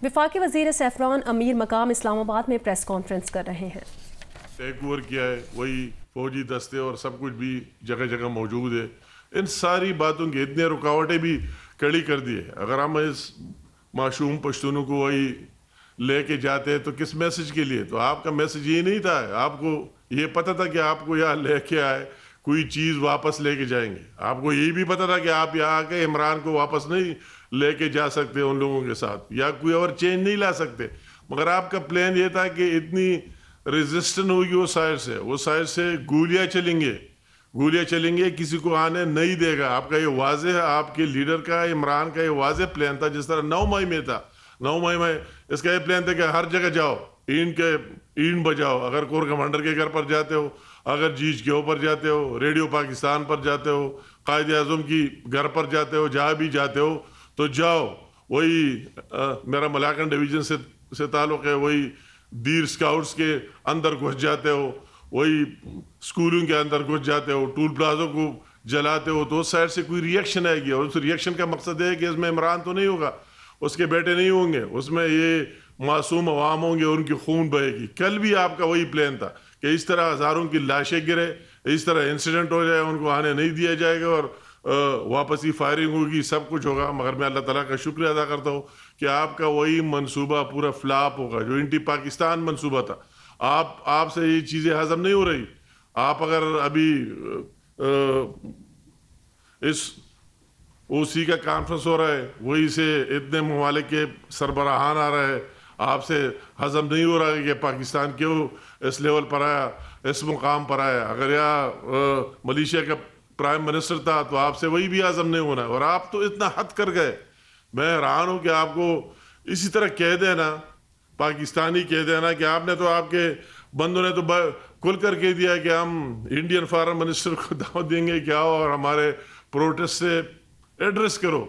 وفاقی وزیر سیفران امیر مقام اسلام آباد میں پریس کانفرنس کر رہے ہیں۔ ٹیک اوور کیا ہے، وہی فوجی دستے اور سب کچھ بھی جگہ جگہ موجود ہے۔ ان ساری باتوں کی اتنے رکاوٹیں بھی کڑی کر دی ہے۔ اگر ہم اس معصوم پشتونوں کو وہی لے کے جاتے تو کس میسج کے لیے؟ تو آپ کا میسج یہ نہیں تھا، آپ کو یہ پتہ تھا کہ آپ کو یہاں لے کے آئے کوئی چیز واپس لے کے جائیں گے۔ آپ کو یہ بھی پتہ تھا کہ آپ یہاں آ کے عمران کو واپس نہیں لے کے جا سکتے ان لوگوں کے ساتھ، یا کوئی اور چینج نہیں لا سکتے، مگر آپ کا پلان یہ تھا کہ اتنی ریزسٹن ہوگی وہ سائر سے گولیاں چلیں گے، کسی کو آنے نہیں دے گا۔ آپ کا یہ واضح، آپ کے لیڈر کا، عمران کا یہ واضح پلان تھا، جس طرح 9 مئی میں تھا۔ 9 مئی میں اس کا یہ پلان تھا کہ ہر جگہ جاؤ، اینٹ بجاؤ، اگر کور کمانڈر کے گھر پر جاتے ہو، اگر جیج کے اوپر جاتے ہو، ریڈیو پاکستان پر جاتے ہو، قائد اعظم کی گھر پر جاتے ہو، جہاں بھی جاتے ہو تو جاؤ۔ وہی میرا ملاکنڈ ڈویژن سے تعلق ہے، وہی دیر سکاؤٹس کے اندر گھس جاتے ہو، وہی سکولوں کے اندر گھس جاتے ہو، ٹول پلازوں کو جلاتے ہو، تو اس سائڈ سے کوئی ریئیکشن آئے گی، اور اس ریئیکشن کا مقصد ہے کہ اس میں عمران تو نہیں ہوگا، اس کے بیٹے نہیں ہوں گے، اس میں یہ معصوم عوام ہوں گے اور ان کی خون بہے گی۔ کل بھی آپ کا وہی پلان تھا کہ اس طرح ہزاروں کی لاشیں گرے، اس طرح انسیڈنٹ ہو جائے، ان کو آنے نہیں دیا جائے گا اور واپسی فائرنگ ہوگی، سب کچھ ہوگا۔ مگر میں اللہ تعالیٰ کا شکریہ ادا کرتا ہوں کہ آپ کا وہی منصوبہ پورا فلاپ ہوگا، جو انٹی پاکستان منصوبہ تھا۔ آپ سے یہ چیزیں ہضم نہیں ہو رہی۔ آپ اگر ابھی اس او سی کا کانفرنس ہو رہا ہے، وہی سے اتنے ممالک کے سربراہان آ رہے ہیں، آپ سے ہضم نہیں ہو رہا ہے کہ پاکستان کیوں اس لیول پر آیا، اس مقام پر آیا۔ اگر یا ملیشیا کا پرائم منسٹر تھا تو آپ سے وہی بھی ہضم نہیں ہونا ہے، اور آپ تو اتنا حد کر گئے۔ میں حیران ہوں کہ آپ کو اسی طرح کہہ دینا، پاکستانی کہہ دینا کہ آپ نے تو، آپ کے بندوں نے تو کھل کر کہہ دیا کہ ہم انڈین فارن منسٹر کو دعوت دیں گے کہ آؤ اور ہمارے پروٹیسٹ سے ایڈریس کرو،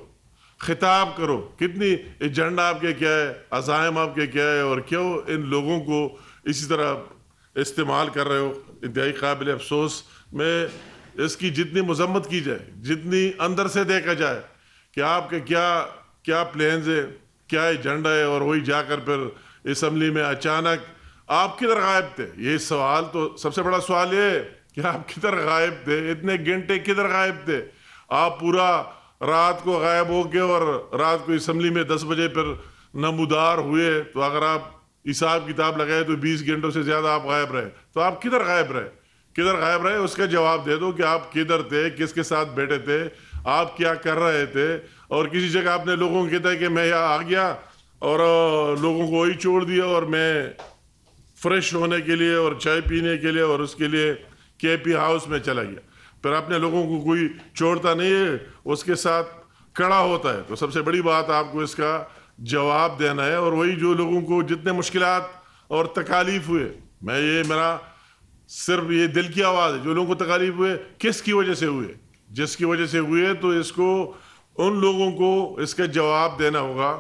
خطاب کرو۔ کتنی ایجنڈا آپ کے کیا ہے، عزائم آپ کے کیا ہے، اور کیوں ان لوگوں کو اسی طرح استعمال کر رہے ہو؟ انتہائی قابل افسوس۔ میں اس کی جتنی مذمت کی جائے، جتنی اندر سے دیکھا جائے کہ آپ کے کیا پلانز ہے، کیا ایجنڈا ہے، اور وہی جا کر پھر اسمبلی میں اچانک آپ کدھر غائب تھے؟ یہ سوال تو سب سے بڑا سوال یہ ہے کہ آپ کدھر غائب تھے، اتنے گھنٹے کدھر غائب تھے؟ آپ پورا رات کو غائب ہو کے، اور رات کو اسمبلی میں 10 بجے پھر نمودار ہوئے، تو اگر آپ حساب کتاب لگائے تو 20 گھنٹوں سے زیادہ آپ غائب رہے۔ تو آپ کدھر غائب رہے؟ اس کا جواب دے دو کہ آپ کدھر تھے، کس کے ساتھ بیٹھے تھے، آپ کیا کر رہے تھے۔ اور کسی جگہ آپ نے لوگوں کو کہتا ہے کہ میں یہاں آ گیا اور لوگوں کو وہی چھوڑ دیا، اور میں فریش ہونے کے لیے اور چائے پینے کے لیے اور اس کے لیے کے پی ہاؤس میں چلا گیا۔ پھر اپنے لوگوں کو کوئی چھوڑتا نہیں ہے، اس کے ساتھ کھڑا ہوتا ہے۔ تو سب سے بڑی بات آپ کو اس کا جواب دینا ہے، اور وہی جو لوگوں کو جتنے مشکلات اور تکالیف ہوئے، میرا صرف یہ دل کی آواز ہے، جو لوگوں کو تکالیف ہوئے کس کی وجہ سے ہوئے، جس کی وجہ سے ہوئے، تو اس کو ان لوگوں کو اس کا جواب دینا ہوگا،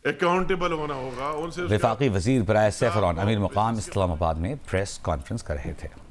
اکاؤنٹیبل ہونا ہوگا ان سے۔ وفاقی وزیر برائے سیفران امیر مقام اسلام آباد میں پریس کانفرنس کر رہے تھے۔